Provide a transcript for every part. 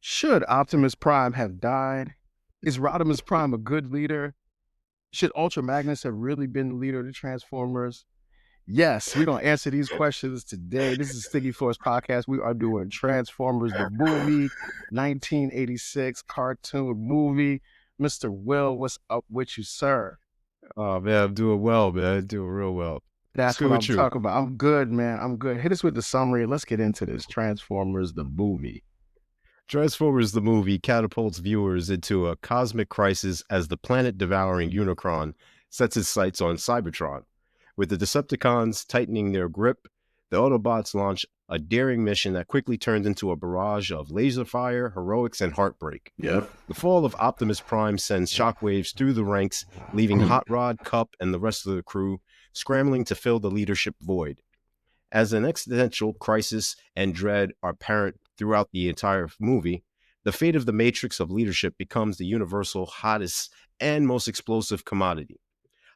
Should Optimus Prime have died? Is Rodimus Prime a good leader? Should Ultra Magnus have really been the leader of the Transformers? Yes, we're going to answer these questions today. This is Sticky Force Podcast. We are doing Transformers, the movie, 1986 cartoon movie. Mr. Will, what's up with you, sir? Oh man, I'm doing well, man. I'm doing real well. It's That's good what I'm with you. talking about. I'm good, man. I'm good. Hit us with the summary. Let's get into this. Transformers, the movie. Transformers the movie catapults viewers into a cosmic crisis as the planet-devouring Unicron sets its sights on Cybertron. With the Decepticons tightening their grip, the Autobots launch a daring mission that quickly turns into a barrage of laser fire, heroics, and heartbreak. Yep. The fall of Optimus Prime sends shockwaves through the ranks, leaving Hot Rod, Cup, and the rest of the crew scrambling to fill the leadership void. As an existential crisis and dread are apparent throughout the entire movie, the fate of the matrix of leadership becomes the universal hottest and most explosive commodity.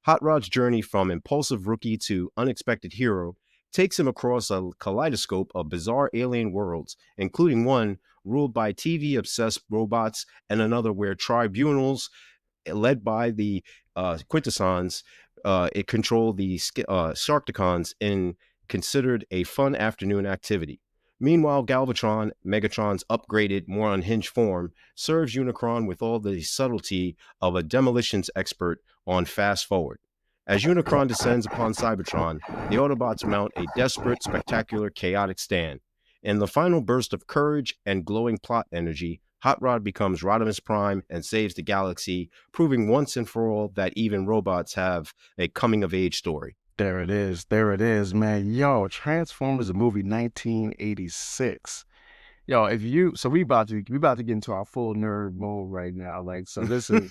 Hot Rod's journey from impulsive rookie to unexpected hero takes him across a kaleidoscope of bizarre alien worlds, including one ruled by TV-obsessed robots and another where tribunals led by the Quintessons it controlled the Sharkticons and considered a fun afternoon activity. Meanwhile, Galvatron, Megatron's upgraded, more unhinged form, serves Unicron with all the subtlety of a demolitions expert on Fast Forward. As Unicron descends upon Cybertron, the Autobots mount a desperate, spectacular, chaotic stand. In the final burst of courage and glowing plot energy, Hot Rod becomes Rodimus Prime and saves the galaxy, proving once and for all that even robots have a coming-of-age story. There it is. There it is, man. Yo, Transformers, the movie, 1986. Yo, so we about to get into our full nerd mode right now. Like, so this is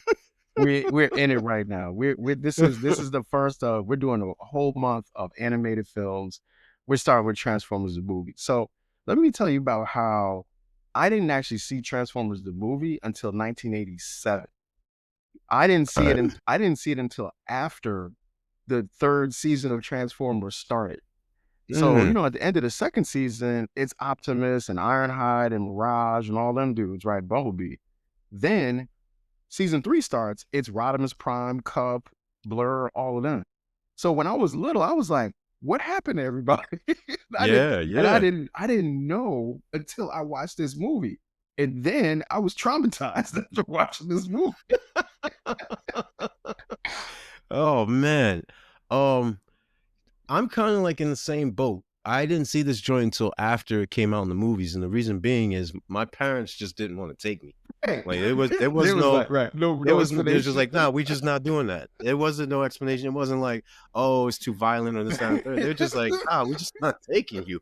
we're in it right now. This is the first we're doing a whole month of animated films. We're starting with Transformers the movie. So let me tell you about how I didn't actually see Transformers the movie until 1987. I didn't see it until after the third season of Transformers started. So, at the end of the second season, it's Optimus and Ironhide and Mirage and all them dudes, right? Bumblebee. Then season 3 starts, it's Rodimus Prime, Cup, Blur, all of them. So when I was little, I was like, what happened to everybody? I didn't know until I watched this movie. And then I was traumatized after watching this movie. Oh man. I'm kind of like in the same boat. I didn't see this joint until after it came out in the movies, and the reason being is my parents just didn't want to take me. Like there was just like, nah, we just not doing that. There wasn't no explanation. It wasn't like, oh, it's too violent or this and that. They're just like, we just not taking you.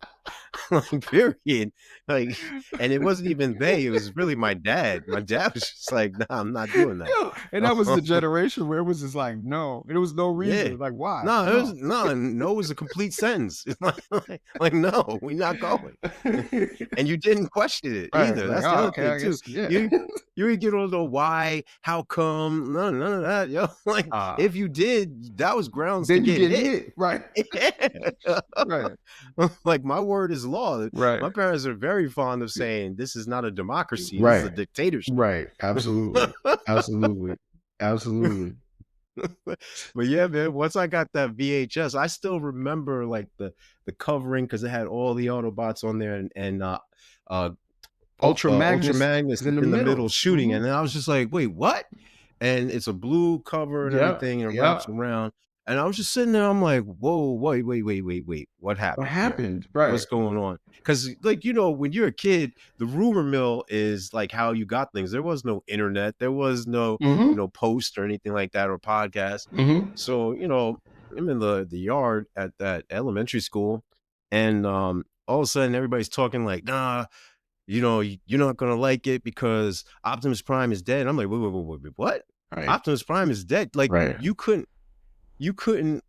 Like, period. Like, and it wasn't even they. It was really my dad. My dad was just like, nah, I'm not doing that. Yo, and that was the generation where it was just like, no. There was no reason. Yeah. Like, why? No was a complete sentence. Like, no, we're not going. And you didn't question it either. That's the other thing too. Yeah. You would get all the why, how come, none of that. Yo, like if you did, that was grounds then to get hit. Right. Right. Like my word is law. Right. My parents are very fond of saying this is not a democracy, this is a dictatorship. Right. Absolutely. Absolutely. But yeah, man, once I got that VHS, I still remember like the covering because it had all the Autobots on there and Ultra Magnus in the middle shooting. And then I was just like, wait, what? And it's a blue cover and everything, and it wraps around. And I was just sitting there, I'm like, whoa, wait. What happened? What happened? Right. What's going on? Because, like, when you're a kid, the rumor mill is like how you got things. There was no internet. There was no, post or anything like that or podcast. So, I'm in the yard at that elementary school. And all of a sudden, everybody's talking like, nah, you're not going to like it because Optimus Prime is dead. And I'm like, wait, what? Right. Optimus Prime is dead. Like, you couldn't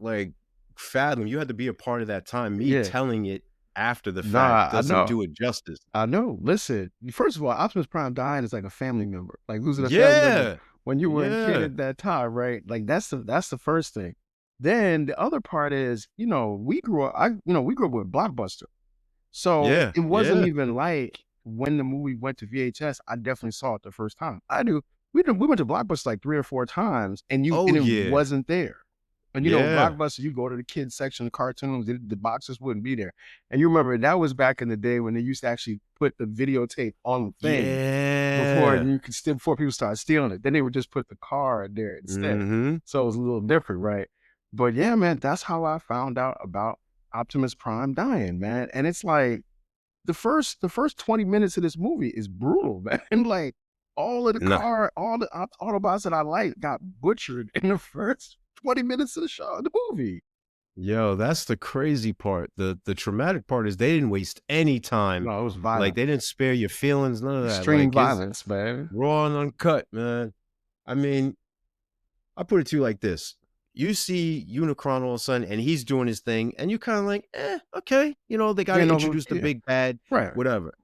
like fathom. You had to be a part of that time. Me telling it after the fact doesn't do it justice. I know. Listen, first of all, Optimus Prime dying is like a family member. Like losing a family member when you were a kid at that time, right? Like that's the first thing. Then the other part is, we grew up with Blockbuster. So it wasn't even like when the movie went to VHS, I definitely saw it the first time. I do. We went to Blockbuster like 3 or 4 times, and it wasn't there. And you know, Blockbuster, you go to the kids section of cartoons, the boxes wouldn't be there. And you remember that was back in the day when they used to actually put the videotape on the thing before people started stealing it. Then they would just put the card there instead. So it was a little different, right? But yeah, man, that's how I found out about Optimus Prime dying, man. And it's like the first 20 minutes of this movie is brutal, man. And like all of the all the Autobots that I like got butchered in the first 20 minutes of the movie. Yo, that's the crazy part. The traumatic part is they didn't waste any time. No, it was violent. Like they didn't spare your feelings, none of that. Extreme violence, man. Raw and uncut, man. I mean, I put it to you like this. You see Unicron all of a sudden, and he's doing his thing, and you kind of like, okay. You know, they got to introduce the big bad, whatever.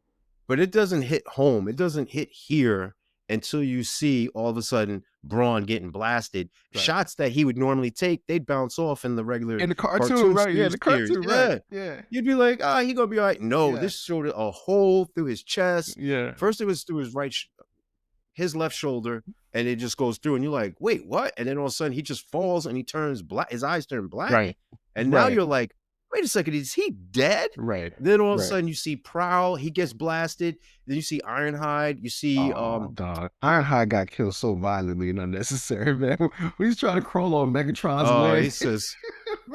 But it doesn't hit home. It doesn't hit here until you see all of a sudden Brawn getting blasted. Shots that he would normally take, they'd bounce off in the regular in the cartoon, right? Yeah, the cartoon, right? Yeah. You'd be like, he gonna be all right. No, this showed a hole through his chest. Yeah. First it was through his left shoulder, and it just goes through, and you're like, wait, what? And then all of a sudden he just falls and he turns black. His eyes turn black. Right. And now you're like, wait a second, is he dead? Right. Then all of a sudden you see Prowl, he gets blasted. Then you see Ironhide. You see dog. Ironhide got killed so violently and unnecessary, man. When he's trying to crawl on Megatron's leg. He says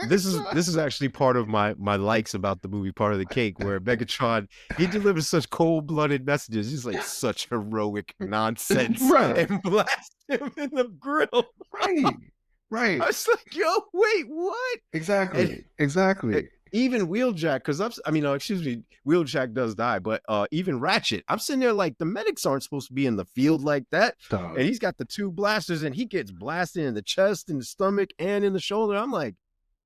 this is actually part of my likes about the movie, part of the cake, where Megatron, he delivers such cold-blooded messages. He's like such heroic nonsense. And blast him in the grill. Right. I was like, yo, wait, what? Exactly. Even Wheeljack, because Wheeljack does die, but even Ratchet, I'm sitting there like the medics aren't supposed to be in the field like that. And he's got the 2 blasters and he gets blasted in the chest, in the stomach, and in the shoulder. I'm like,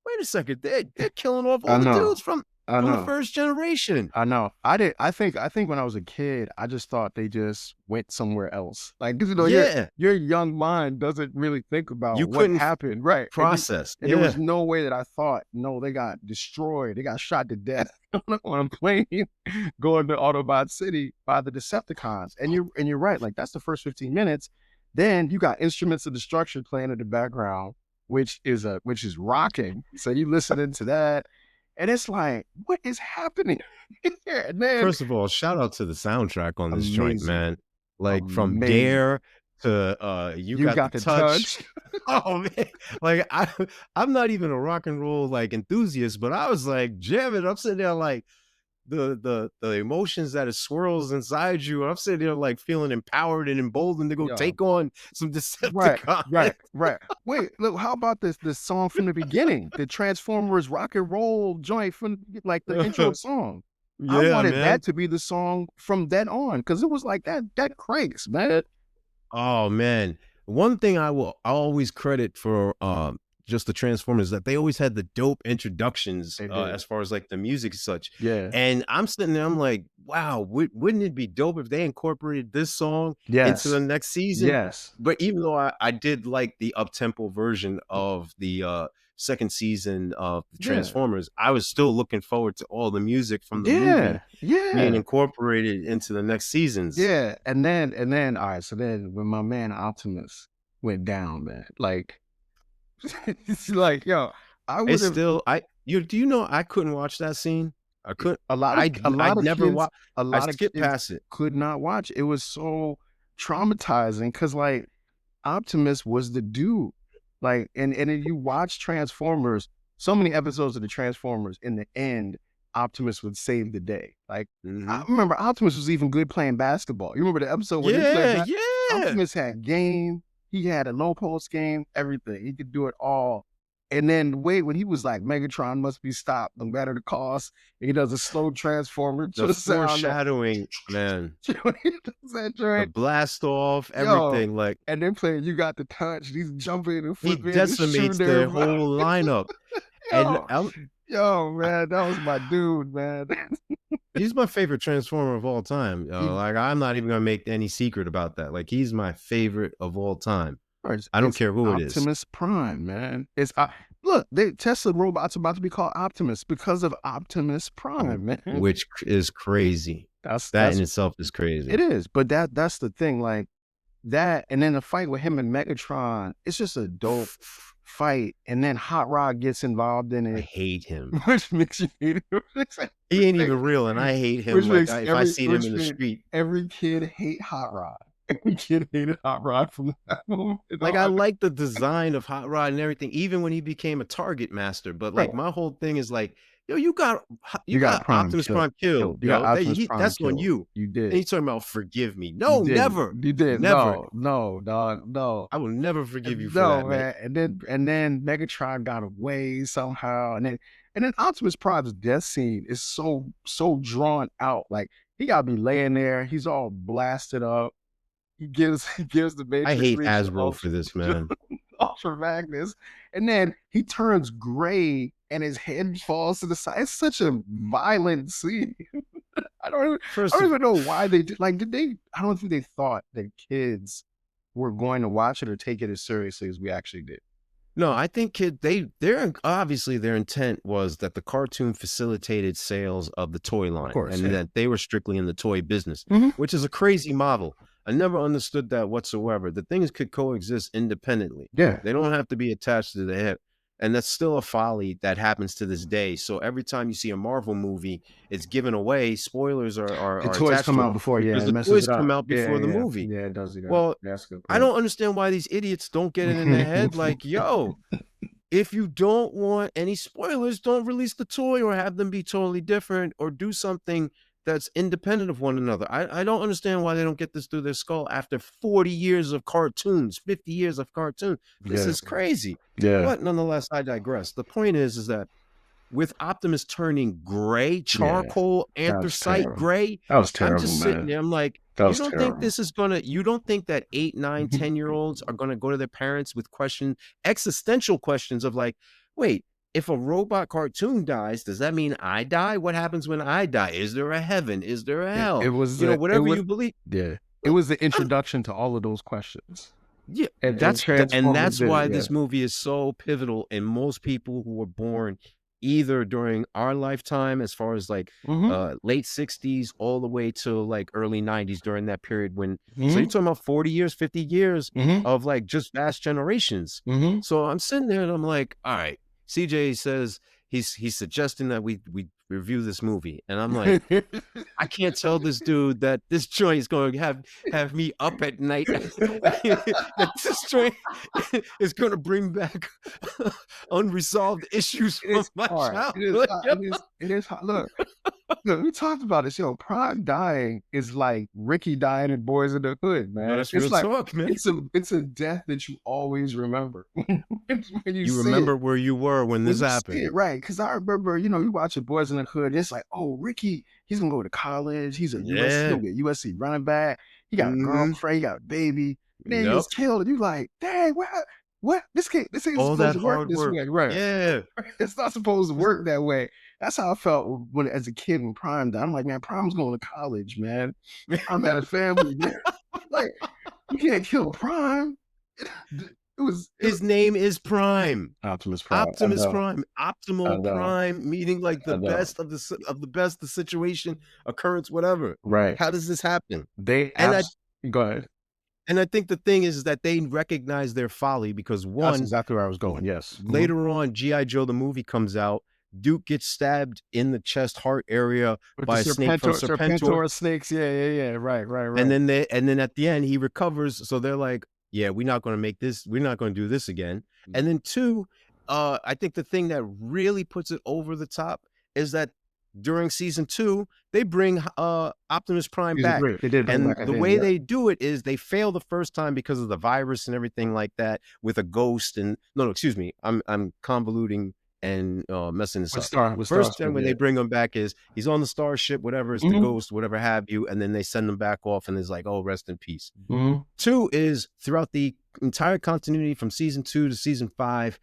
wait a second, they're killing off all the dudes from the first generation. I know. I think when I was a kid, I just thought they just went somewhere else. Like, you know, your young mind doesn't really think about what happened. Right. Process. And there was no way that I thought, no, they got destroyed. They got shot to death on a plane going to Autobot City by the Decepticons. And you're right. Like, that's the first 15 minutes. Then you got Instruments of Destruction playing in the background, which is rocking. So you listening to that. And it's like, what is happening here? Man. First of all, shout out to the soundtrack on this joint, man. Like from Dare to You Got the Touch. Oh man. Like I'm not even a rock and roll like enthusiast, but I was like jamming. I'm sitting there like the emotions that it swirls inside you. I'm sitting there like feeling empowered and emboldened to go take on some Decepticons. Right. Wait, look, how about this song from the beginning? The Transformers rock and roll joint from like the intro song. I wanted that to be the song from then on, because it was like that cranks, man. Oh man. One thing I will always credit for just the Transformers, that they always had the dope introductions as far as like the music and such. Yeah. And I'm sitting there, I'm like, wow, wouldn't it be dope if they incorporated this song into the next season? Yes. But even though I did like the up-tempo version of the second season of the Transformers, I was still looking forward to all the music from the movie being incorporated into the next seasons. Yeah. And then all right, so then when my man Optimus went down, man, like it's like, yo, I would do you know I couldn't watch that scene? I couldn't. I skipped past it. Could not watch. It was so traumatizing because like Optimus was the dude. Like, and then you watch Transformers, so many episodes of the Transformers, in the end, Optimus would save the day. Like, I remember Optimus was even good playing basketball. You remember the episode where he played Optimus had game. He had a low post game, everything. He could do it all. And then when he was like, Megatron must be stopped no matter the cost. And he does a slow transformer. The foreshadowing, man. The blast off, everything. Like, and then playing You Got the Touch. He's jumping and flipping. He decimates their whole lineup. Yo, man, that was my dude, man. He's my favorite Transformer of all time. Like, I'm not even gonna make any secret about that. Like, he's my favorite of all time. I don't care who it is. Optimus Prime, man. It's look, Tesla robots about to be called Optimus because of Optimus Prime, man. Which is crazy. That in That's itself is it crazy. is, but that's the thing, like that, and then the fight with him and Megatron, it's just a dope fight, and then Hot Rod gets involved in I it, hate him. which makes you hate it. He ain't even real, and I hate him. Which Like makes if I seen him in the made street, every kid hate Hot Rod. Every kid hated Hot Rod from that moment. like I like the design of Hot Rod and everything, even when he became a Target master. But like Bro, my whole thing is like, yo, you you got got Prime Optimus killed. Prime killed, You got yo. Optimus Prime That's on killed. you. You And did. he's talking about forgive me. You No, didn't. never, You did. never. No, dog, no. I will never forgive you for No, that, man. man. And then Megatron got away somehow. And then Optimus Prime's death scene is so drawn out. Like he gotta be laying there, he's all blasted up. He gives the I Matrix hate Reach Hasbro for this, man. Ultra Magnus, and then he turns gray and his head falls to the side. It's such a violent scene. I don't First of even know why they did. Like, did they? I don't think they thought that kids were going to watch it or take it as seriously as we actually did. No, I think they're obviously their intent was that the cartoon facilitated sales of the toy line, course, and yeah. that they were strictly in the toy business, Mhm. which is a crazy model. I never understood that whatsoever. The things could coexist independently. Yeah. They don't have to be attached to the hip. And that's still a folly that happens to this day. So every time you see a Marvel movie, it's given away. Spoilers The are toys attached come to out it before, yeah, because it the messes toys it up. come out Yeah, before the yeah, movie. yeah, it does do that. Well, That's a good I point. don't understand why these idiots don't get it in their head. Like, yo, if you don't want any spoilers, don't release the toy or have them be totally different or do something that's independent of one another. I don't understand why they don't get this through their skull after 40 years of cartoons, 50 years of cartoons. This Yeah. is crazy. Yeah. But nonetheless, I digress. The point is that with Optimus turning gray, charcoal, anthracite terrible. gray, That was I'm terrible, just sitting man. there. I'm like, That you was don't think terrible. this is you don't think that 8, 9, 10-year-olds are gonna go to their parents with existential questions of like, wait, if a robot cartoon dies, does that mean I die? What happens when I die? Is there a heaven? Is there a hell? It was Whatever you believe. Yeah. It was the introduction to all of those questions. Yeah, And that's Transformers why did it, this movie is so pivotal in most people who were born either during our lifetime, as far as like late 60s all the way to like early 90s during that period when so you're talking about 40 years, 50 years of like just vast generations. So I'm sitting there and I'm like, all right, CJ says he's suggesting that we review this movie, and I'm like, I can't tell this dude that this joint is going to have me up at night. That this joint is going to bring back unresolved issues from my childhood. It is hard. Look, we talked about this. Yo, Prime dying is like Ricky dying in Boys in the Hood, man. No, that's it's real like talk, man. it's a death that you always remember. when you remember where you were when this happened, right? Because I remember, you watching Boys in the Hood. It's like, oh, Ricky, he's gonna go to college. He's he's gonna be a USC running back. He got a girlfriend. He got a baby. And then he gets killed, and you like, dang, what? This ain't all supposed that to work hard this work, way, right? Yeah, it's not supposed to work that way. That's how I felt when, as a kid, when Prime died. I'm like, man, Prime's going to college, man. I'm at a family, man. Like, you can't kill Prime. His name is Prime. Optimus Prime. Optimus Prime. Optimal Prime, meaning like the best of the best, the situation, occurrence, whatever. Right. How does this happen? Go ahead. And I think the thing is that they recognize their folly because that's exactly where I was going. Yes. Later on, G.I. Joe the movie comes out. Duke gets stabbed in the chest heart area by a snake from Serpentor snakes. Yeah. Right. And then at the end he recovers. So they're like, yeah, we're not going to make this. We're not going to do this again. And then 2, I think the thing that really puts it over the top is that during season 2, they bring Optimus Prime back. They did, and the way they do it is they fail the first time because of the virus and everything like that with a ghost. And no, excuse me, I'm convoluting and messing this up. First time when they bring him back is he's on the starship, whatever, it's the ghost, whatever have you, and then they send him back off and it's like, oh, rest in peace. 2 is throughout the entire continuity from season 2 to season 5,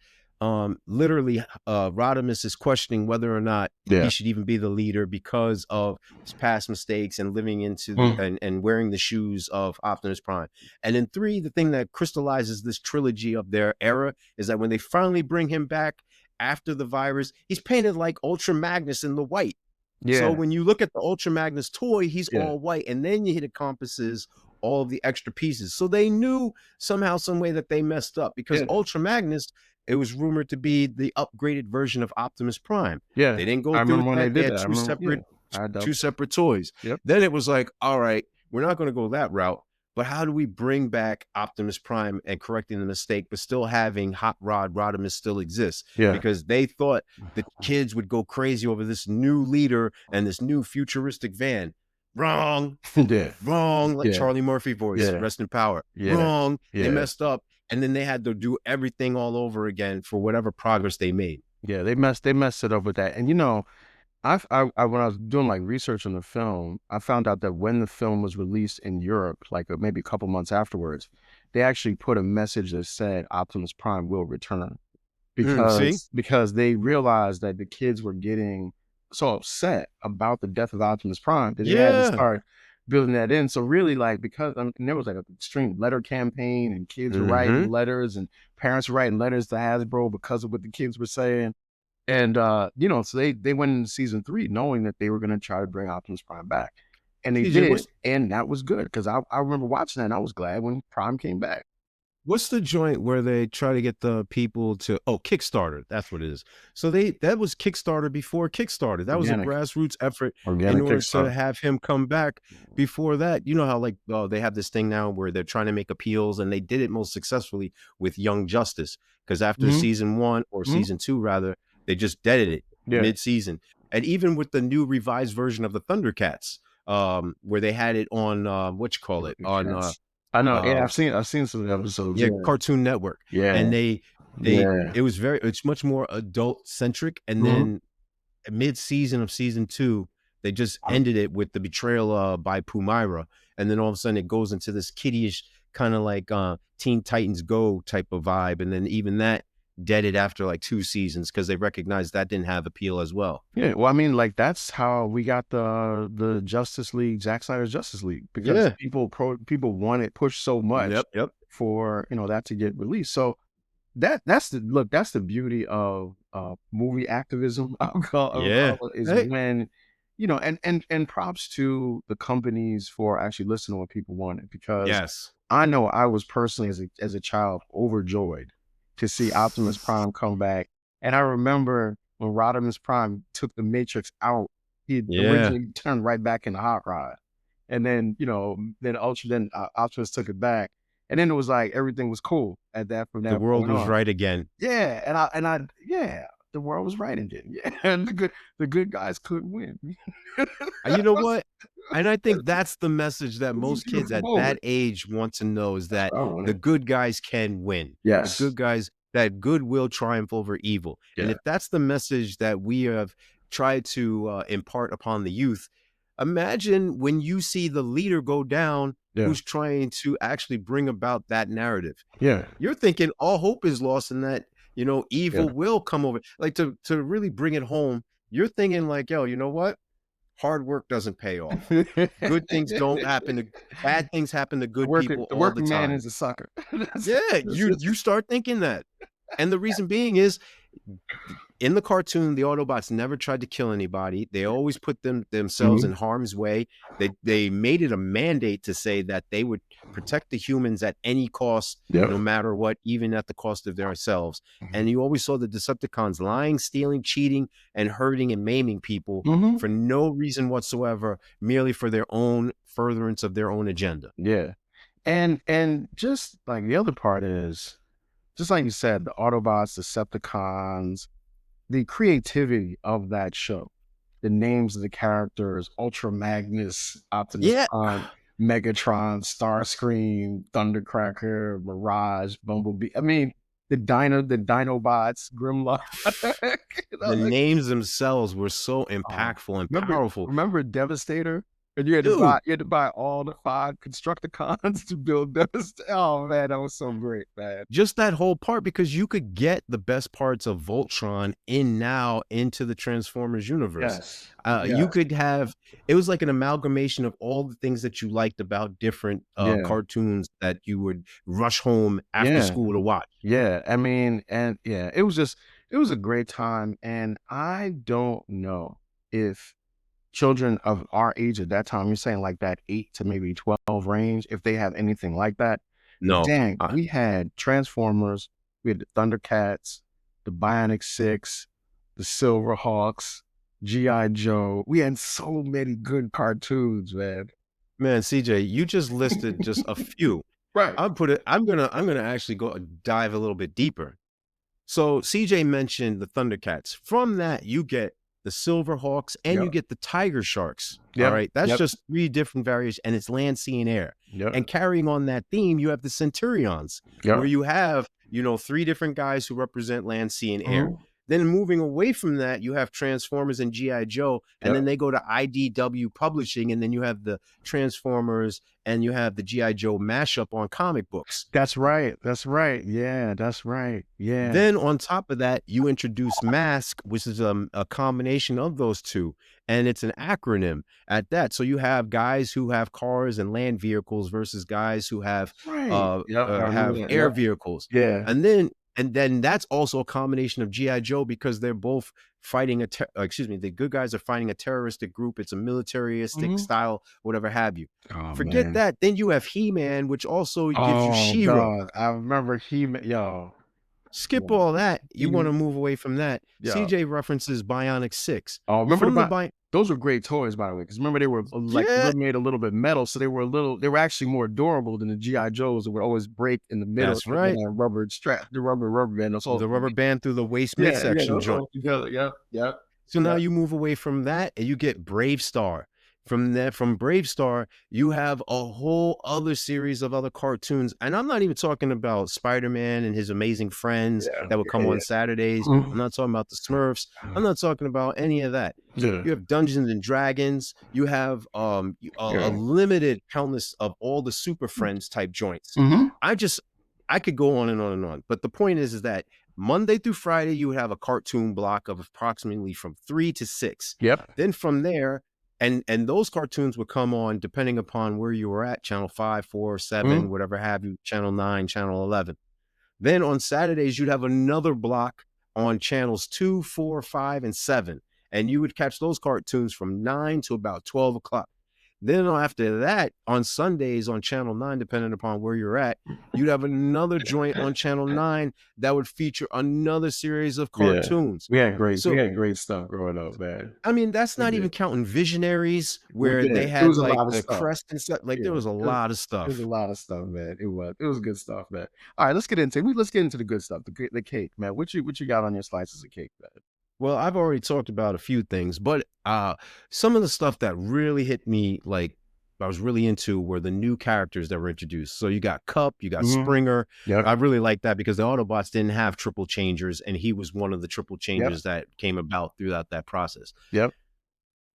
literally Rodimus is questioning whether or not he should even be the leader because of his past mistakes and living into and wearing the shoes of Optimus Prime. And in 3, the thing that crystallizes this trilogy of their era is that when they finally bring him back after the virus, he's painted like Ultra Magnus in the white. So Yeah. when you look at the Ultra Magnus toy, he's Yeah. all white, and then it encompasses all of the extra pieces. So they knew somehow, some way that they messed up, because Yeah. Ultra Magnus, it was rumored to be the upgraded version of Optimus Prime. Yeah. They didn't go I through remember with when they that. They did had that. I remember. Yeah. I two doubt. separate toys. Yep. Then it was like, all right, we're not going to go that route. But how do we bring back Optimus Prime and correcting the mistake, but still having Hot Rod Rodimus still exist? Yeah. Because they thought the kids would go crazy over this new leader and this new futuristic van. Wrong. Yeah. Wrong. Like Yeah. Charlie Murphy voice, Yeah. rest in power. Yeah. Wrong. Yeah. They messed up. And then they had to do everything all over again for whatever progress they made. Yeah. They messed it up with that. And you know, I when I was doing like research on the film, I found out that when the film was released in Europe, like maybe a couple months afterwards, they actually put a message that said Optimus Prime will return, See? because they realized that the kids were getting so upset about the death of Optimus Prime that they had to Yeah. start building that in. So really, like, because and there was like an extreme letter campaign, and kids were writing letters, and parents were writing letters to Hasbro because of what the kids were saying. And you know, so they went into season 3 knowing that they were going to try to bring Optimus Prime back, and they did, and that was good, because I remember watching that, and I was glad when Prime came back. What's the joint where they try to get the people to Kickstarter? That's what it is. So that was Kickstarter before Kickstarter. That was a grassroots effort in order to have him come back. Before that, you know how like they have this thing now where they're trying to make appeals, and they did it most successfully with Young Justice, because after season 1 or season 2 rather, they just deaded it mid-season. And even with the new revised version of the Thundercats, where they had it on on I know, yeah, I've seen some episodes. Yeah, Cartoon Network. Yeah. And it's much more adult centric. And then mid-season of season 2, they just ended it with the betrayal by Pumira. And then all of a sudden it goes into this kiddie-ish kind of like Teen Titans Go type of vibe. And then even that deaded after like 2 seasons, because they recognized that didn't have appeal as well. Yeah, well, I mean, like, that's how we got the Justice League, Zack Snyder's Justice League, because people wanted pushed so much for, you know, that to get released. So that's the beauty of movie activism. I'll call it, is when, you know, and props to the companies for actually listening to what people wanted, because I know I was personally as a child overjoyed to see Optimus Prime come back. And I remember when Rodimus Prime took the Matrix out, he originally turned right back into Hot Rod. And then, you know, then Optimus took it back. And then it was like everything was cool at that from that The world was right again. Yeah. And the world was right again. Yeah. And the good guys couldn't win. You know what? And I think that's the message that most kids at that age want to know, is that the good guys can win. Yes. The good guys, that good will triumph over evil. Yeah. And if that's the message that we have tried to impart upon the youth, imagine when you see the leader go down who's trying to actually bring about that narrative. Yeah. You're thinking all hope is lost, and that, you know, evil will come over. Like, to really bring it home, you're thinking like, yo, you know what? Hard work doesn't pay off. Good things don't happen. Bad things happen to good people all the time. The working man is a sucker. You start thinking that. And the reason being is, in the cartoon, the Autobots never tried to kill anybody. They always put themselves in harm's way. They made it a mandate to say that they would protect the humans at any cost, no matter what, even at the cost of themselves. And you always saw the Decepticons lying, stealing, cheating, and hurting and maiming people for no reason whatsoever, merely for their own furtherance of their own agenda. Yeah. And just like the other part is, just like you said, the Autobots, Decepticons, the creativity of that show, the names of the characters, Ultra Magnus, Optimus Prime, Megatron, Starscream, Thundercracker, Mirage, Bumblebee. I mean, the Dinobots, Grimlock. The names themselves were so impactful and powerful. Remember Devastator? And you had to buy all the 5 Constructicons to build Devastator. Oh man, that was so great, man. Just that whole part, because you could get the best parts of Voltron into the Transformers universe. You could have, it was like an amalgamation of all the things that you liked about different cartoons that you would rush home after school to watch. Yeah, I mean, and it was a great time. And I don't know if children of our age at that time, you're saying like that 8 to maybe 12 range, if they have anything like that. But No. dang, we had Transformers, we had the Thundercats, the Bionic Six, the Silverhawks, G.I. Joe. We had so many good cartoons, man. Man, CJ, you just listed just a few. Right. I'm gonna actually go dive a little bit deeper. So CJ mentioned the Thundercats. From that, you get the Silverhawks and you get the Tiger Sharks. All right. That's just 3 different variations, and it's land, sea, and air. And carrying on that theme, you have the Centurions, where you have, 3 different guys who represent land, sea, and air. Then moving away from that, you have Transformers and G.I. Joe, and then they go to IDW Publishing, and then you have the Transformers and you have the G.I. Joe mashup on comic books. That's right. That's right. Yeah, that's right. Yeah. Then on top of that, you introduce Mask, which is a combination of those two, and it's an acronym at that. So you have guys who have cars and land vehicles versus guys who have air vehicles. Yeah. And then that's also a combination of G.I. Joe, because they're both fighting the good guys are fighting a terroristic group. It's a militaristic style, whatever have you. Oh, Forget that. Then you have He-Man, which also gives you She-Ra. God. I remember He-Man. Yo. Skip all that. You want to move away from that. CJ references Bionic 6. Oh, remember those were great toys, by the way, because remember they were they were made a little bit metal, so they were actually more durable than the G.I. Joes that would always break in the middle. That's right. The rubber band. The rubber band through the waist midsection joint. Yeah. So now you move away from that and you get Brave Star. From Brave Star, you have a whole other series of other cartoons. And I'm not even talking about Spider-Man and his amazing friends that would come on Saturdays. I'm not talking about the Smurfs. I'm not talking about any of that. You have Dungeons and Dragons. You have a limited countless of all the Super Friends type joints. I could go on and on and on. But the point is that Monday through Friday, you would have a cartoon block of approximately from 3 to 6. Then from there, and those cartoons would come on depending upon where you were at, channel 5, 4, 7, whatever have you, channel 9, channel 11. Then on Saturdays, you'd have another block on channels 2, 4, 5, and 7. And you would catch those cartoons from 9 to about 12 o'clock. Then after that, on Sundays on Channel 9, depending upon where you're at, you'd have another joint on Channel 9 that would feature another series of cartoons. We had great stuff growing up, man. I mean, that's not even counting Visionaries, where they had like the crest and stuff. Like there was a lot of stuff. There's a lot of stuff, man. It was good stuff, man. All right, let's get into the good stuff. The cake, man. What you got on your slices of cake, man? Well, I've already talked about a few things, but some of the stuff that really hit me, like I was really into, were the new characters that were introduced. So you got Cup, you got Springer. I really like that because the Autobots didn't have triple changers, and he was one of the triple changers that came about throughout that process.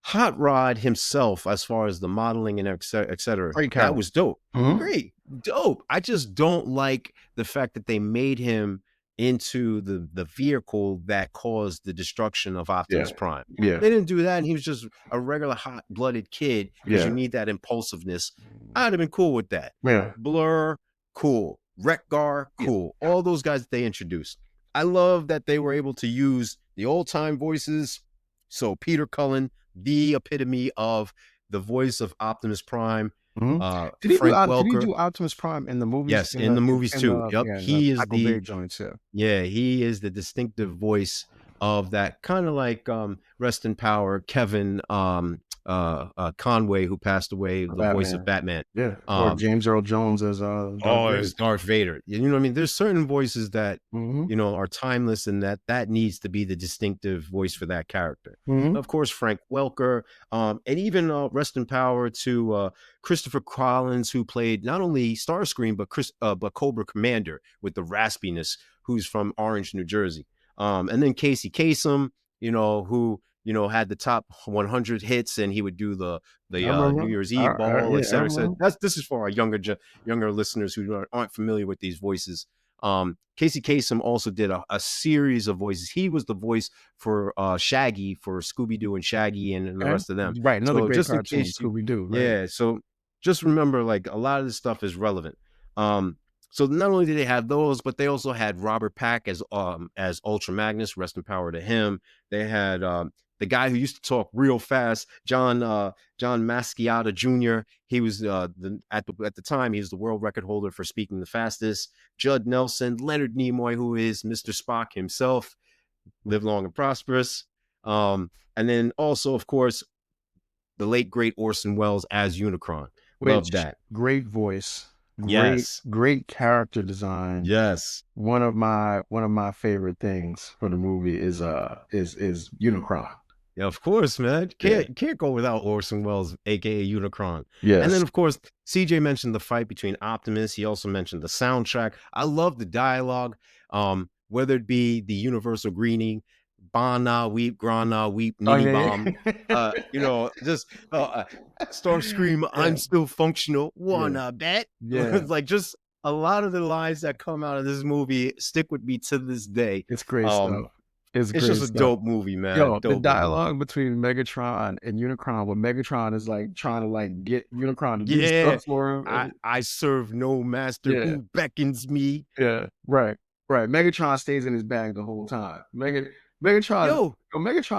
Hot Rod himself, as far as the modeling and et cetera, that was dope. Great, dope. I just don't like the fact that they made him into the vehicle that caused the destruction of Optimus Prime. They didn't do that, and he was just a regular hot-blooded kid because you need that impulsiveness. I'd have been cool with that. Blur, cool. Wreck-Gar, cool. All those guys that they introduced. I love that they were able to use the old-time voices. So Peter Cullen, the epitome of the voice of Optimus Prime. Did he do Optimus Prime in the movies? Yes, in the movies too. He is the joints. he is the distinctive voice of that, kind of like rest in power Kevin Conway, who passed away, the voice of Batman. Or James Earl Jones as as Darth Vader. You know what I mean? There's certain voices that are timeless, and that needs to be the distinctive voice for that character. Of course, Frank Welker, and even rest in power to Christopher Collins, who played not only Starscream but Cobra Commander with the raspiness, who's from Orange, New Jersey. And then Casey Kasem, who had the top 100 hits, and he would do the New Year's Eve ball, etc. This is for our younger listeners who aren't familiar with these voices. Casey Kasem also did a series of voices. He was the voice for Shaggy, for Scooby-Doo and Shaggy and the rest of them. Right, another great cartoon, Scooby-Doo. Right? Yeah, so just remember, like, a lot of this stuff is relevant. So not only did they have those, but they also had Robert Pack as Ultra Magnus, rest in power to him. They had the guy who used to talk real fast, John Masciata Jr. He was at the time he was the world record holder for speaking the fastest. Judd Nelson, Leonard Nimoy, who is Mr. Spock himself, live long and prosperous. And then also, of course, the late great Orson Welles as Unicron. Love that. Great voice. Yes. Great character design. Yes. One of my favorite things for the movie is Unicron. Yeah, of course, man. Can't go without Orson Welles, aka Unicron. Yes. And then, of course, CJ mentioned the fight between Optimus. He also mentioned the soundtrack. I love the dialogue. Whether it be the universal greeting, Bana, Weep, Grana, Weep, Nitty Bomb, you know, just Starscream, I'm still functional, wanna bet? Yeah. Like, just a lot of the lines that come out of this movie stick with me to this day. It's great stuff. It's just a dope movie, man. Yo, the dialogue between Megatron and Unicron, when Megatron is like trying to like get Unicron to do stuff for him. I serve no master who beckons me. Yeah, right. Megatron stays in his bag the whole time. Megatron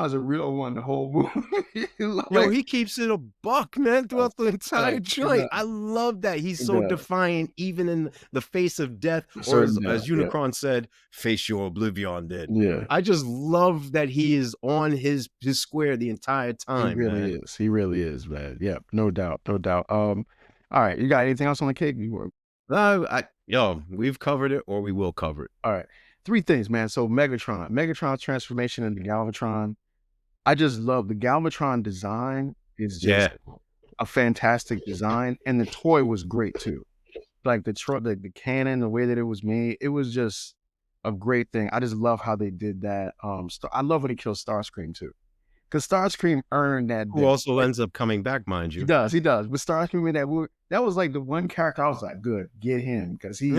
is a real one the whole movie. Yo, he keeps it a buck, man, throughout the entire joint. I love that. He's so defiant, even in the face of death, or as Unicron said, face your oblivion then. Yeah. I just love that he is on his square the entire time. He really is, man. Yeah, no doubt. All right, you got anything else on the cake? We've covered it, or we will cover it. All right. 3 things, man. So Megatron's transformation into Galvatron. I just love the Galvatron design is just a fantastic design. And the toy was great too. Like the cannon, the way that it was made, it was just a great thing. I just love how they did that. I love when he kills Starscream too. Because Starscream earned that. Who also ends up coming back, mind you. He does. But Starscream in that was like the one character I was like, good, get him. Because he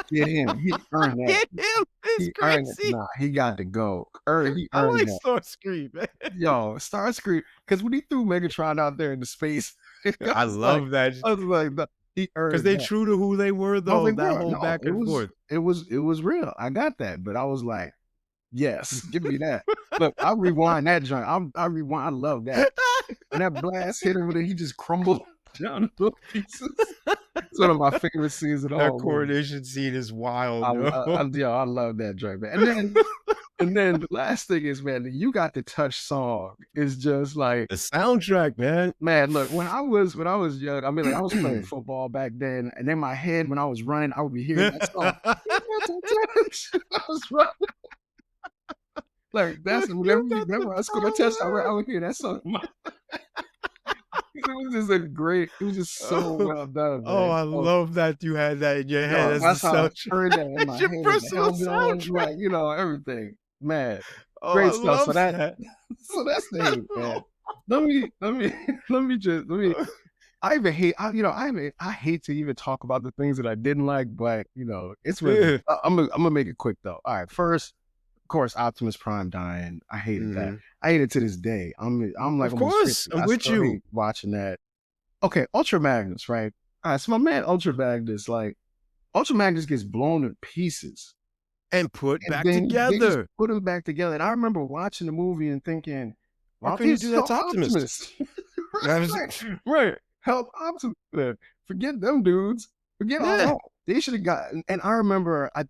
get him. He earned that. Get him. It's crazy. Nah, he got to go. He earned I like that. Starscream, man. Yo, Starscream. Because when he threw Megatron out there into space, I love that. I was like, he earned because they true to who they were, though. Like, that whole back and forth. It was real. I got that, but I was like, yes, give me that. Look, I rewind that joint. I rewind. I love that. And that blast hit him, and he just crumbled down to little pieces. It's one of my favorite scenes at all. That coronation scene is wild. I love that joint, man. And then the last thing is, man, You Got the Touch song is just like the soundtrack, man. Man, look, when I was young, I mean, like, I was playing football back then, and in my head, when I was running, I would be hearing that song. I was running. Like, that's whenever I scored a touchdown, I would hear that song. It was just it was just so well done, man. Oh, I love that you had that in your head. That's how I heard that in my head. Personal soundtrack. Like, you know, everything. Man. Great stuff. So that's the hate, man. I hate to even talk about the things that I didn't like, but you know, it's really I'm gonna make it quick though. All right, first, of course, Optimus Prime dying. I hated that. I hate it to this day. I'm like, of course, I'm with you watching that. Okay, Ultra Magnus, right? All right, so my man Ultra Magnus gets blown to pieces and put back together. Put him back together. And I remember watching the movie and thinking, why couldn't you do that to Optimus? Right. Help Optimus. Forget them dudes. Forget all that. They should have gotten. And I remember, I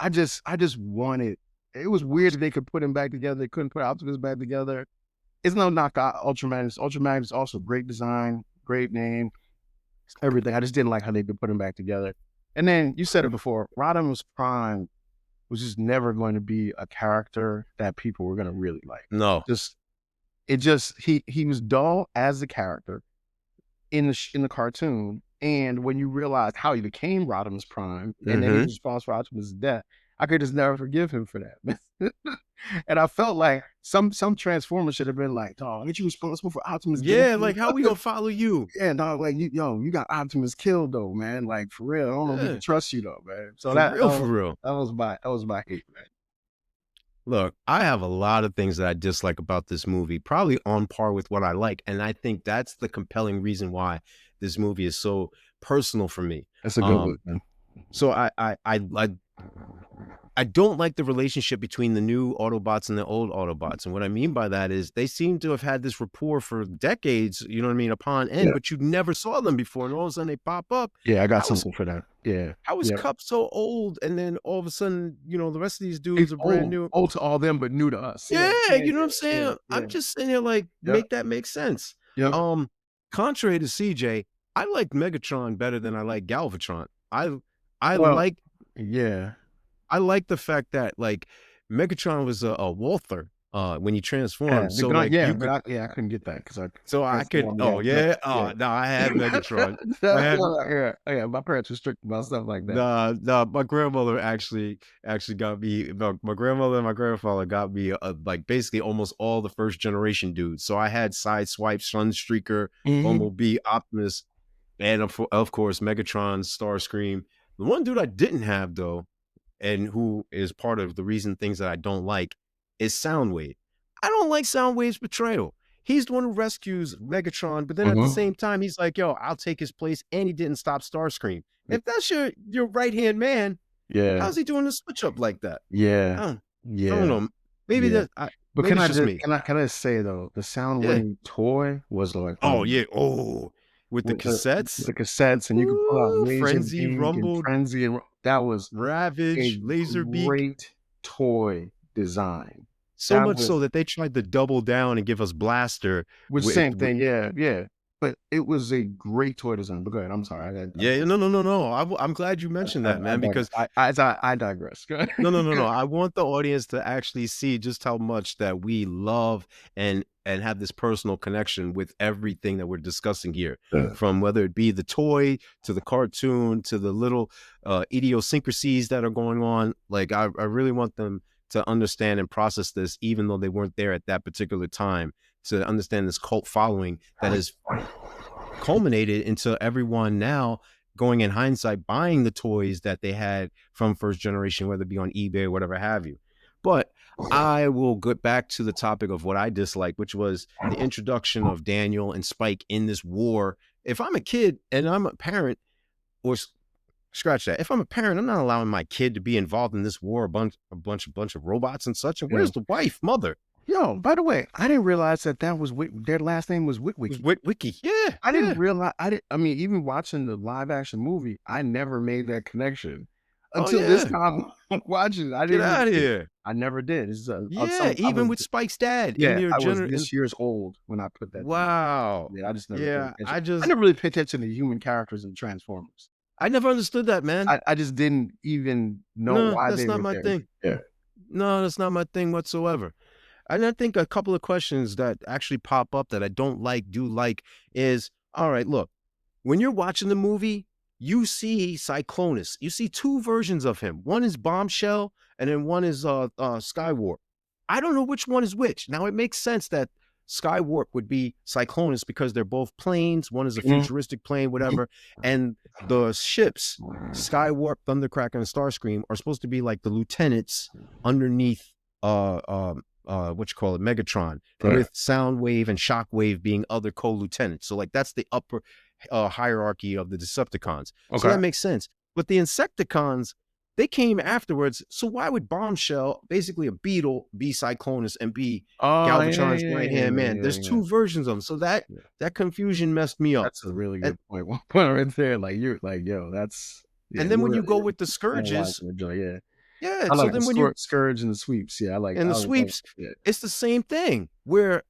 just wanted. It was weird that they could put him back together. They couldn't put Optimus back together. It's no knock out Ultra Magnus. Ultra Magnus also great design, great name, everything. I just didn't like how they could put him back together. And then you said it before, Optimus Prime was just never going to be a character that people were going to really like. No, he was dull as a character in the cartoon. And when you realize how he became Optimus Prime, and then he was responsible for Optimus' death, I could just never forgive him for that. And I felt like some Transformers should have been like, dog, aren't you responsible for Optimus? Yeah, like how we gonna follow you? Yeah, dog, like you got Optimus killed though, man. Like for real, I don't know if we can trust you though, man. So for real. That was my hate, man. Look, I have a lot of things that I dislike about this movie, probably on par with what I like. And I think that's the compelling reason why this movie is so personal for me. That's a good one, man. So I don't like the relationship between the new Autobots and the old Autobots. And what I mean by that is they seem to have had this rapport for decades, you know what I mean, upon end, but you never saw them before. And all of a sudden they pop up. Yeah, I got something for that. Yeah. How is Cup so old? And then all of a sudden, you know, the rest of these dudes are brand new. Old to all them, but new to us. Yeah, you know what I'm saying? I'm just sitting here like, make that make sense. Contrary to CJ, I like Megatron better than I like Galvatron. I like the fact that like Megatron was a Walther when he transformed. So like, I couldn't get that because I could. No, I had Megatron. My parents were strict about stuff like that. No, my grandmother actually got me. My grandmother and my grandfather got me like basically almost all the first generation dudes. So I had Sideswipe, Sunstreaker, Bumblebee, Optimus, and of course Megatron, Starscream. The one dude I didn't have though, and who is part of the reason things that I don't like, is Soundwave. I don't like Soundwave's betrayal. He's the one who rescues Megatron, but then at the same time, he's like, yo, I'll take his place, and he didn't stop Starscream. If that's your right-hand man, how's he doing the switch up like that? I don't know. Maybe that. But can I just say though, the Soundwave toy was like, with the cassettes, and you could pull out Frenzy, Rumble, and that was Ravage, Laserbeak. Great toy design. So much so that they tried to double down and give us Blaster. With same thing, yeah. But it was a great toy design. But go ahead. I'm sorry. No. I'm glad you mentioned that, man, because I digress. No. I want the audience to actually see just how much that we love and have this personal connection with everything that we're discussing here, from whether it be the toy to the cartoon to the little idiosyncrasies that are going on. Like I really want them to understand and process this, even though they weren't there at that particular time, to understand this cult following that has culminated into everyone now going in hindsight buying the toys that they had from first generation, whether it be on eBay or whatever have you. But I will get back to the topic of what I dislike, which was the introduction of Daniel and Spike in this war. If I'm a kid and I'm a parent, or scratch that, if I'm a parent, I'm not allowing my kid to be involved in this war, a bunch of robots and such. And where's the wife, mother? Yo, by the way, I didn't realize that was their last name was Witwicky. Witwicky, yeah. I didn't realize. I mean, even watching the live action movie, I never made that connection until this time watching it. I didn't. Get out of here. I never did. It's, even with Spike's dad. Yeah, I was this year's old when I put that. Wow. Yeah, I just never. Yeah, I never really paid attention to human characters in Transformers. I never understood that, man. I just didn't even know why that's not my thing. Yeah. No, that's not my thing whatsoever. And I think a couple of questions that actually pop up that I don't like, do like, is, all right, look, when you're watching the movie, you see Cyclonus. You see two versions of him. One is Bombshell, and then one is Skywarp. I don't know which one is which. Now, it makes sense that Skywarp would be Cyclonus because they're both planes. One is a futuristic plane, whatever. And the ships, Skywarp, Thundercracker, and Starscream, are supposed to be like the lieutenants underneath Megatron, with Soundwave and Shockwave being other co-lieutenants. So like that's the upper hierarchy of the Decepticons. Okay. So that makes sense. But the Insecticons, they came afterwards. So why would Bombshell, basically a beetle, be Cyclonus and be Galvatron's right-hand man? There's two versions of them. So that confusion messed me up. That's a really good point. One point right there. Like you're like, yo, that's. Yeah, and then when you go with the Scourges, I like so then when you Scourge and the Sweeps, the Sweeps, it's the same thing where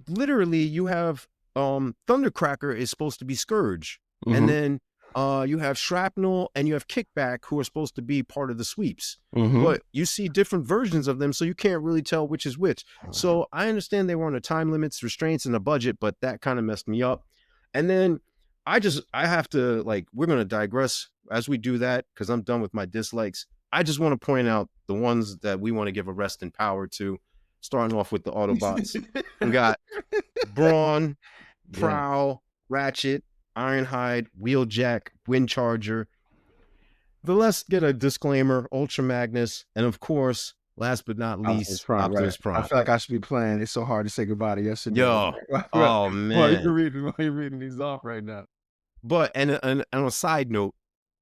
literally you have Thundercracker is supposed to be Scourge, and then you have Shrapnel and you have Kickback who are supposed to be part of the Sweeps, but you see different versions of them, so you can't really tell which is which. So I understand they were on the time limits, restraints, and a budget, but that kind of messed me up. And then I have to, like, we're going to digress as we do that because I'm done with my dislikes. I just want to point out the ones that we want to give a rest in power to, starting off with the Autobots. We got Brawn, Prowl, Ratchet, Ironhide, Wheeljack, Windcharger. But let's get a disclaimer, Ultra Magnus, and of course, last but not Optimus least, Prime, right. Optimus I Prime. feel like I should be playing It's So Hard to Say Goodbye to Yesterday. Yo, Right. oh While man. you're reading these off right now. But and on a side note,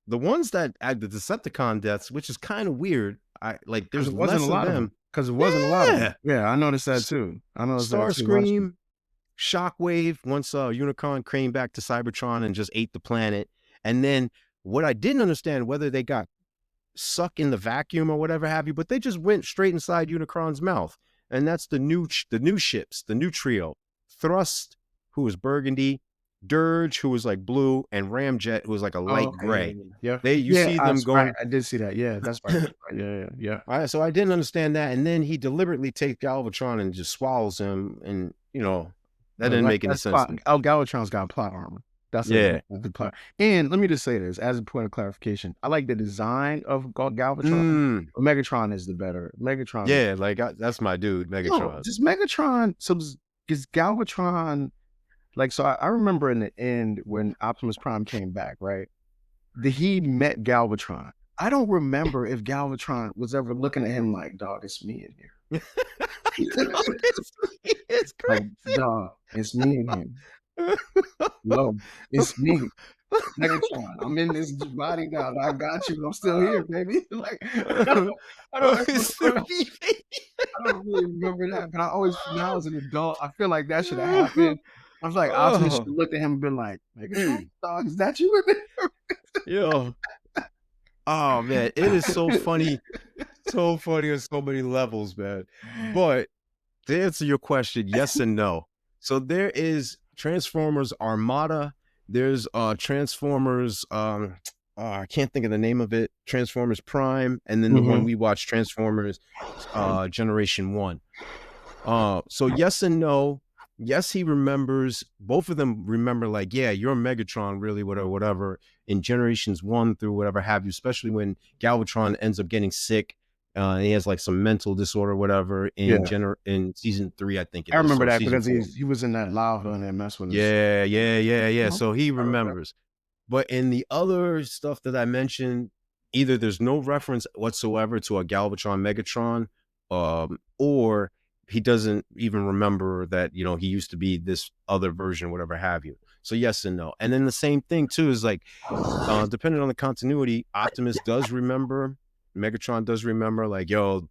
the ones that had the Decepticon deaths, which is kind of weird. Like Because there's it wasn't less a lot of of them. them. Because it wasn't a lot of Yeah. them. Yeah, I noticed that too. Starscream, Shockwave, once Unicron came back to Cybertron and just ate the planet. And then what I didn't understand, whether they got sucked in the vacuum or whatever have you, but they just went straight inside Unicron's mouth. And that's the new ships, the new trio. Thrust, who was burgundy, Dirge, who was like blue, and Ramjet, who was like a light gray. Yeah. You see them going. Right. I did see that. Yeah, that's right. Yeah. All right, so I didn't understand that, and then he deliberately takes Galvatron and just swallows him, and that didn't make any sense. Galvatron's got plot armor. That's the plot. And let me just say this as a point of clarification: I like the design of Galvatron. Megatron is the better. Megatron. Yeah, like that's my dude, Megatron. No, just Megatron. So is Galvatron. Like, so I remember in the end when Optimus Prime came back, right? He met Galvatron. I don't remember if Galvatron was ever looking at him like, dog, it's me in here. It's crazy. Like, dog, it's me in him. No, it's me. Megatron, I'm in this body now. I got you. I'm still here, baby. Like, I don't really remember that, but I always, when I was an adult, I feel like that should have happened. I was like, Optimus should have looked at him and been like, dog, is that you in there? Yo. Oh man, it is so funny. So funny on so many levels, man. But to answer your question, yes and no. So there is Transformers Armada. There's Transformers, I can't think of the name of it, Transformers Prime, and then the one we watched, Transformers Generation 1. So yes and no. Yes, he remembers. Both of them remember, like, yeah, you're Megatron, really, whatever, in Generations 1 through whatever have you, especially when Galvatron ends up getting sick. He has like some mental disorder, whatever, in season 3, I think. I remember that because he was in that lava and that mess with us. Yeah. So he remembers. But in the other stuff that I mentioned, either there's no reference whatsoever to a Galvatron Megatron, or he doesn't even remember that, he used to be this other version, whatever have you. So yes and no. And then the same thing too is like, depending on the continuity, Optimus does remember, Megatron does remember, like, yo,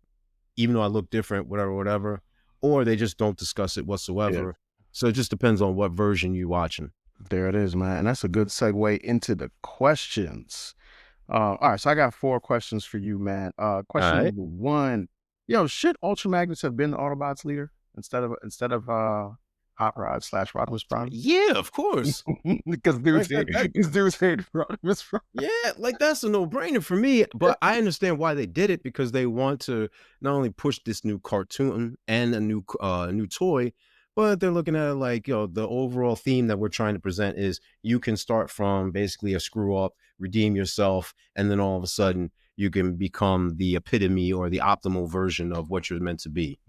even though I look different, whatever, or they just don't discuss it whatsoever. Yeah. So it just depends on what version you're watching. There it is, man. And that's a good segue into the questions. All right, so I got 4 questions for you, man. Question number 1. Yo, should Ultra Magnus have been the Autobots leader instead of Hot Rod / Optimus Prime? Yeah, of course. Because dudes hate Optimus Prime. Yeah, like that's a no-brainer for me. But I understand why they did it, because they want to not only push this new cartoon and a new toy, but they're looking at it like, the overall theme that we're trying to present is you can start from basically a screw up, redeem yourself, and then all of a sudden you can become the epitome or the optimal version of what you're meant to be,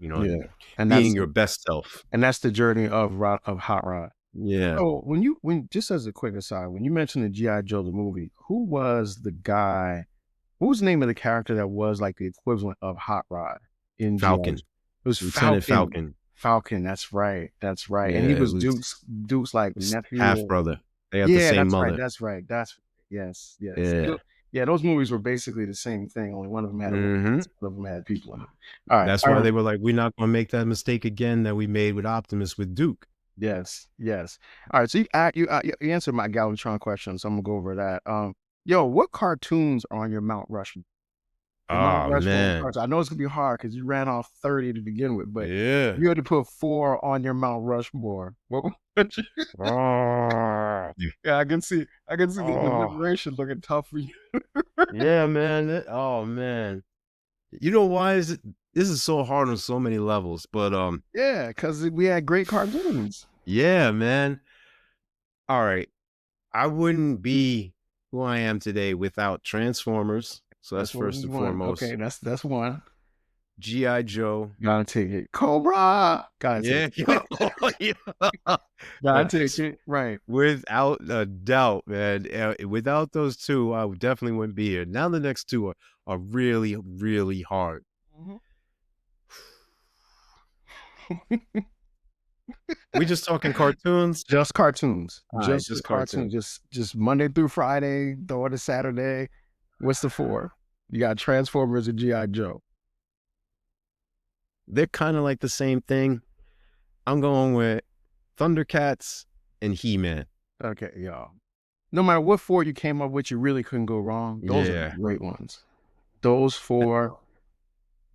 and being your best self. And that's the journey of Hot Rod. Yeah. So when just as a quick aside, when you mentioned the G.I. Joe, the movie, who was the name of the character that was like the equivalent of Hot Rod in Falcon? It was Lieutenant Falcon. Falcon, that's right. Yeah, and he was Duke's like nephew, half brother. They got the same mother. Right, that's right. Yes. Yeah, those movies were basically the same thing. Only one of them had one of them had people in it. All right, that's why they were like, we're not going to make that mistake again that we made with Optimus with Duke. Yes. All right, so you answered my Galvatron question, so I'm gonna go over that. Yo, what cartoons are on your Mount Rushmore? Oh man, I know it's gonna be hard because you ran off 30 to begin with, but yeah, you had to put 4 on your Mount Rushmore. What would you? Yeah, I can see the deliberation looking tough for you. Yeah, man. Oh man, you know why this is so hard on so many levels, but yeah, because we had great cartoons. Yeah, man. All right, I wouldn't be who I am today without Transformers. So that's first and foremost. Okay, that's one. G.I. Joe. Gotta take it. Cobra. Gotta take it. Gotta take it. Right. Without a doubt, man. Without those two, I definitely wouldn't be here. Now the next two are really, really hard. We just talking cartoons? Just cartoons. All right, Just the just cartoons. cartoons. Just Monday through Friday, throw it a Saturday. What's the four? You got Transformers and G.I. Joe. They're kind of like the same thing. I'm going with Thundercats and He-Man. Okay, y'all. No matter what four you came up with, you really couldn't go wrong. Those Yeah. are great ones. Those four,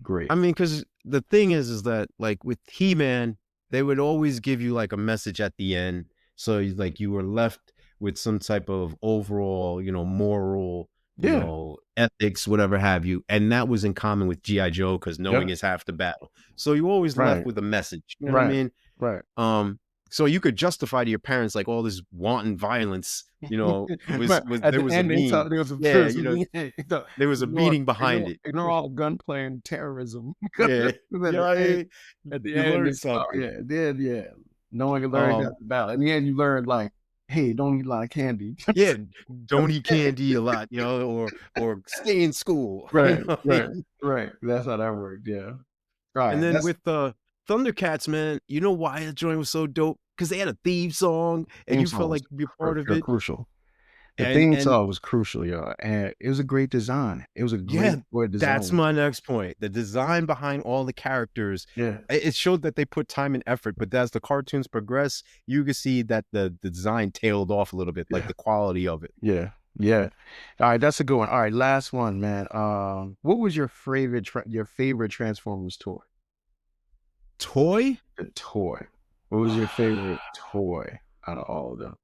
great. I mean, because the thing is that like with He-Man, they would always give you like a message at the end. So like you were left with some type of overall, moral, ethics, whatever have you. And that was in common with G.I. Joe because knowing is half the battle. So you always left with a message. You know what I mean? Right. So you could justify to your parents like all this wanton violence, there was a meaning behind it. Ignore all gunplay and terrorism. Yeah. At the end, learned something. Yeah, it did. Yeah, no one can learn that about. In the end, you learned like, hey, don't eat a lot of candy. Yeah, don't eat candy a lot, or stay in school. Right. That's how that worked. Yeah. Right. And then with the Thundercats, man, you know why that joint was so dope? Because they had a theme song, and you felt like you're part of it. Crucial. The theme song was crucial, y'all, and it was a great design. It was a great design. That's my next point. The design behind all the characters, it showed that they put time and effort. But as the cartoons progress, you can see that the design tailed off a little bit, like the quality of it. Yeah. All right, that's a good one. All right, last one, man. What was your favorite Transformers toy? Toy? The toy. What was your favorite toy out of all of them?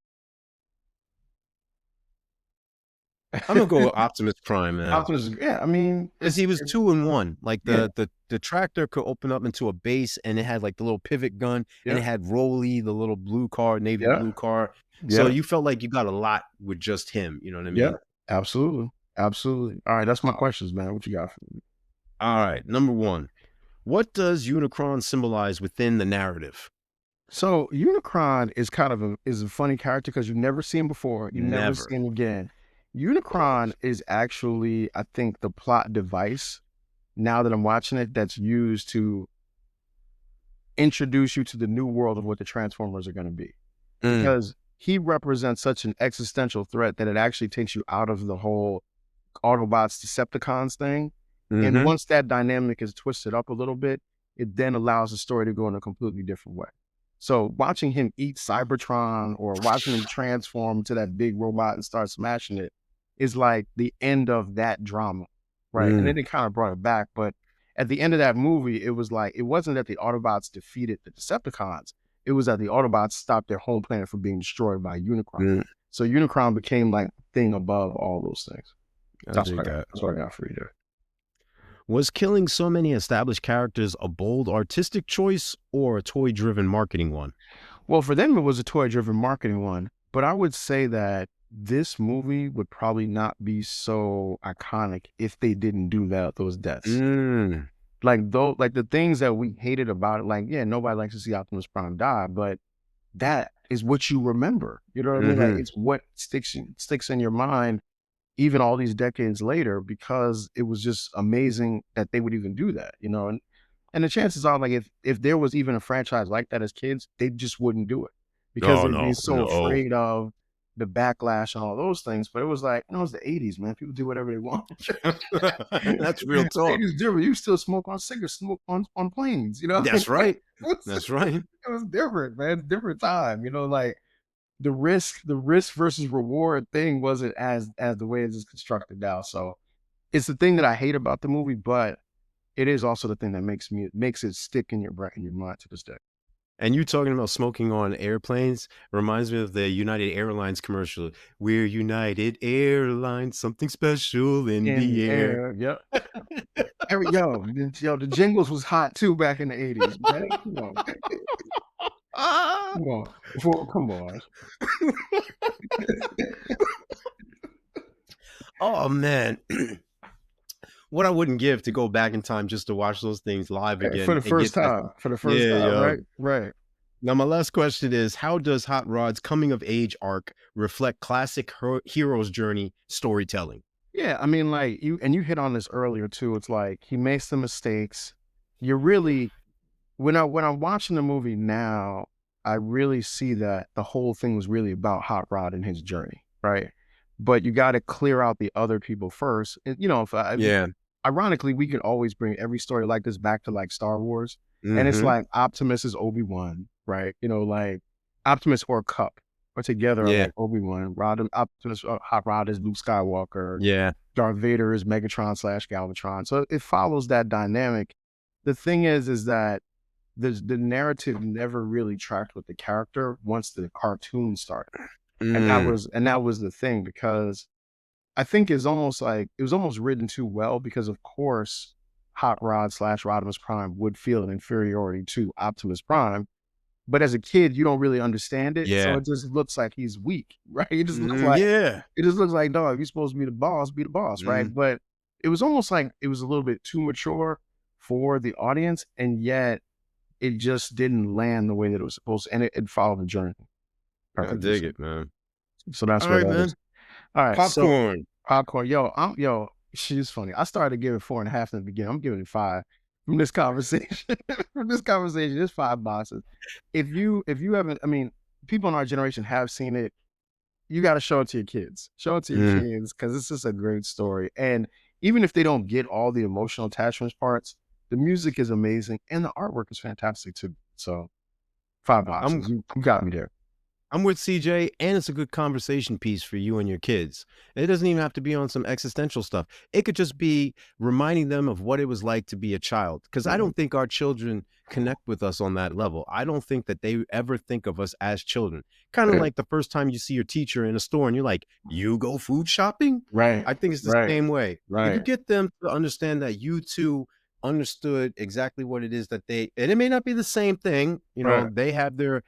I'm gonna go with Optimus Prime, man. Optimus, I mean, because he was 2-in-1. Like the tractor could open up into a base, and it had like the little pivot gun, and it had Rolly, the little blue car, navy blue car. So you felt like you got a lot with just him. You know what I mean? Yeah, absolutely. All right, that's my questions, man. What you got for me? All right, number one, what does Unicron symbolize within the narrative? So Unicron is kind of a funny character because you never see him before, you never see him again. Unicron is actually, I think, the plot device, now that I'm watching it, that's used to introduce you to the new world of what the Transformers are going to be. Because he represents such an existential threat that it actually takes you out of the whole Autobots, Decepticons thing. And once that dynamic is twisted up a little bit, it then allows the story to go in a completely different way. So watching him eat Cybertron or watching him transform to that big robot and start smashing it is like the end of that drama, right? And then it kind of brought it back. But at the end of that movie, it was like, it wasn't that the Autobots defeated the Decepticons. It was that the Autobots stopped their home planet from being destroyed by Unicron. So Unicron became like a thing above all those things. That's what I got for you there. Was killing so many established characters a bold artistic choice or a toy-driven marketing one? Well, for them, it was a toy-driven marketing one. But I would say that this movie would probably not be so iconic if they didn't do those deaths. Like the things that we hated about it, like, nobody likes to see Optimus Prime die, but that is what you remember. You know what I mean? Like, it's what sticks in your mind even all these decades later, because it was just amazing that they would even do that, and the chances are, like, if there was even a franchise like that as kids, they just wouldn't do it because they'd be so afraid of the backlash and all those things. But it was like, it was the 80s, man. People do whatever they want. That's real talk. It was different. You still smoke on cigarettes, smoke on planes, That's right. That's right. It was different, man. Different time, like the risk versus reward thing wasn't as the way it is constructed now. So it's the thing that I hate about the movie, but it is also the thing that makes it stick in your brain, in your mind to this day. And you talking about smoking on airplanes reminds me of the United Airlines commercial. We're United Airlines, something special in the air. Yep. Yo, the jingles was hot too back in the 80s, man. Come on. Oh man. What I wouldn't give to go back in time just to watch those things live again. For the first time. Right. Now, my last question is, how does Hot Rod's coming of age arc reflect classic hero's journey storytelling? Yeah, I mean, like, you hit on this earlier too. It's like he makes the mistakes. You're really when I'm watching the movie now, I really see that the whole thing was really about Hot Rod and his journey, right? But you got to clear out the other people first. And, you know, Yeah. ironically, we can always bring every story like this back to like Star Wars, and it's Mm-hmm. like Optimus is Obi-Wan, right? You know, like Optimus or Cup or together are Yeah. like Obi-Wan. Optimus, Hot Rod is Luke Skywalker. Yeah. Darth Vader is Megatron / Galvatron. So it follows that dynamic. The thing is that the narrative never really tracked with the character once the cartoon started. Mm. And that was the thing, because I think it's almost like it was almost written too well, because of course Hot Rod / Rodimus Prime would feel an inferiority to Optimus Prime. But as a kid, you don't really understand it. So Yeah. it just looks like he's weak, right? Yeah. It just looks like, dog, you're supposed to be the boss, right? Mm. But it was almost like it was a little bit too mature for the audience, and yet it just didn't land the way that it was supposed to, and it followed the journey I perfectly. dig it, man. So that's All where right, that man. is. All right, so Popcorn. popcorn, yo, she's funny. I started giving 4.5 in the beginning. I'm giving it 5 from this conversation. From this conversation, it's 5 boxes. If you haven't, I mean, people in our generation have seen it. You got to show it to your kids. Show it to your Mm. kids, because it's just a great story. And even if they don't get all the emotional attachments parts, the music is amazing and the artwork is fantastic too. So 5 I'm boxes. You got me there. I'm with CJ, and it's a good conversation piece for you and your kids. It doesn't even have to be on some existential stuff. It could just be reminding them of what it was like to be a child. Because I don't think our children connect with us on that level. I don't think that they ever think of us as children. Kind of Yeah. like the first time you see your teacher in a store and you're like, you go food shopping? Right. I think it's the Right. same way. If you Right. get them to understand that you too understood exactly what it is that they, and it may not be the same thing, you know, Right. they have their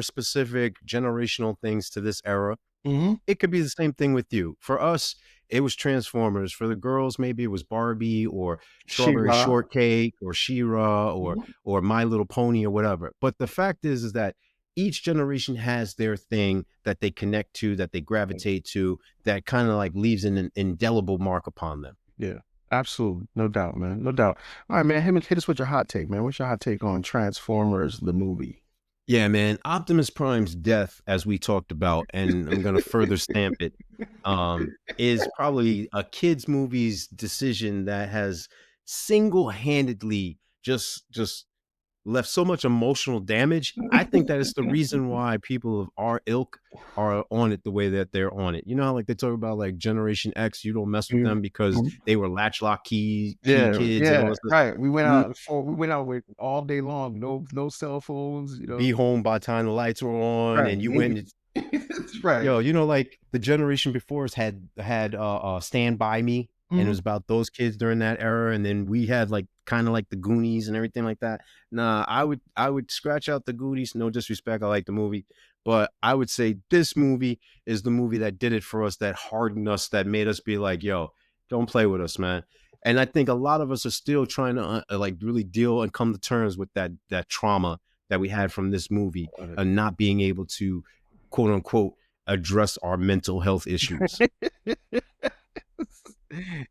specific generational things to this era. Mm-hmm. It could be the same thing with you. For us, it was Transformers. For the girls, maybe it was Barbie or Strawberry She-Ra. Shortcake or She-Ra Mhm. or My Little Pony or whatever. But the fact is that each generation has their thing that they connect to, that they gravitate to, that kind of like leaves an indelible mark upon them. Yeah. Absolutely. No doubt, man. No doubt. All right, man. Hit us with your hot take, man. What's your hot take on Transformers, the movie? Yeah, man. Optimus Prime's death, as we talked about, and I'm going to further stamp it, is probably a kids' movie's decision that has single-handedly just left so much emotional damage. I think that it's the reason why people of our ilk are on it the way that they're on it. You know how like they talk about like Generation X, you don't mess with them because they were latchlock key Yeah, kids and all yeah, this. right. We went out with all day long, no cell phones, Be home by the time the lights were on, Right. and you went. That's right. Yo, you know, like the generation before us had Stand By Me, and it was about those kids during that era, and then we had like kind of like the Goonies and everything like that. Nah, I would scratch out the Goonies. No disrespect, I like the movie, but I would say this movie is the movie that did it for us, that hardened us, that made us be like, yo, don't play with us, man. And I think a lot of us are still trying to like really deal and come to terms with that trauma that we had from this movie, and not being able to, quote unquote, address our mental health issues.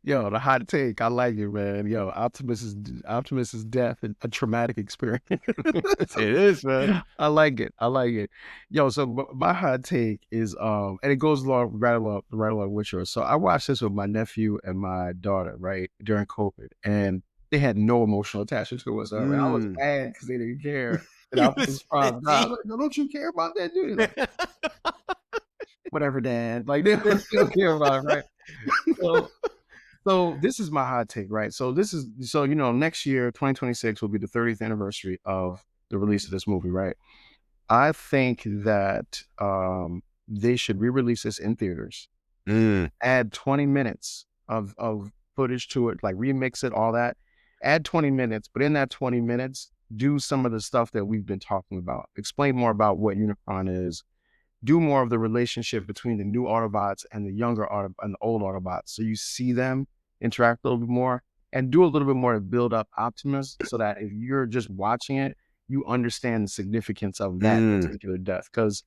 Yo, the hot take. I like it, man. Yo, Optimus's death and a traumatic experience. It is, man. I like it. I like it. Yo, so my hot take is and it goes right along with yours. So I watched this with my nephew and my daughter, right, during COVID, and they had no emotional attachment to it whatsoever. I was mad because they didn't care. And Optimus Prime died. I was like, no, don't you care about that, dude? Like, whatever, Dad. Like they don't care about it, right? So this is my hot take, right? So next year, 2026 will be the 30th anniversary of the release of this movie, right? I think that they should re-release this in theaters, add 20 minutes of footage to it, like remix it, all that. Add 20 minutes, but in that 20 minutes, do some of the stuff that we've been talking about. Explain more about what Unicron is. Do more of the relationship between the new Autobots and the and the old Autobots, so you see them interact a little bit more, and do a little bit more to build up Optimus, so that if you're just watching it, you understand the significance of that particular death. Because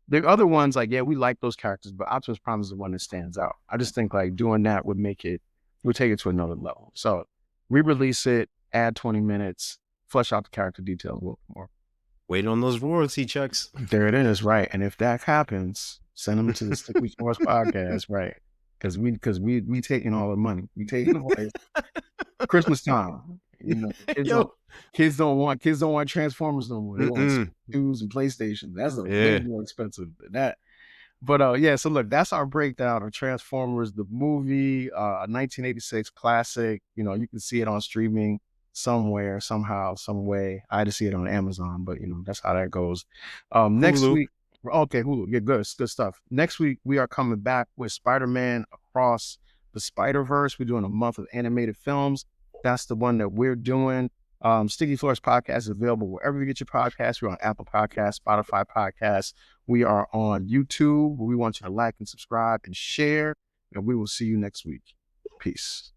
the other ones, like, yeah, we like those characters, but Optimus Prime is the one that stands out. I just think like doing that would take it to another level. So re-release it, add 20 minutes, flesh out the character details a little more. Wait on those royalty checks. There it is, right? And if that happens, send them to the Stick We Force podcast, right? Because we taking all the money. We taking away Christmas time. You know, kids don't want Transformers no more. They want shoes and PlayStation. That's way more expensive than that. But yeah, so look, that's our breakdown of Transformers, the movie, a 1986 classic. You know, you can see it on streaming somewhere, somehow, some way. I had to see it on Amazon, but you know, that's how that goes. Next week, okay, Hulu, yeah, good stuff. Next week, we are coming back with Spider-Man Across the Spider-Verse. We're doing a month of animated films. That's the one that we're doing. Sticky Floors podcast is available wherever you get your podcasts. We're on Apple Podcasts, Spotify Podcasts. We are on YouTube. We want you to like and subscribe and share, and we will see you next week. Peace.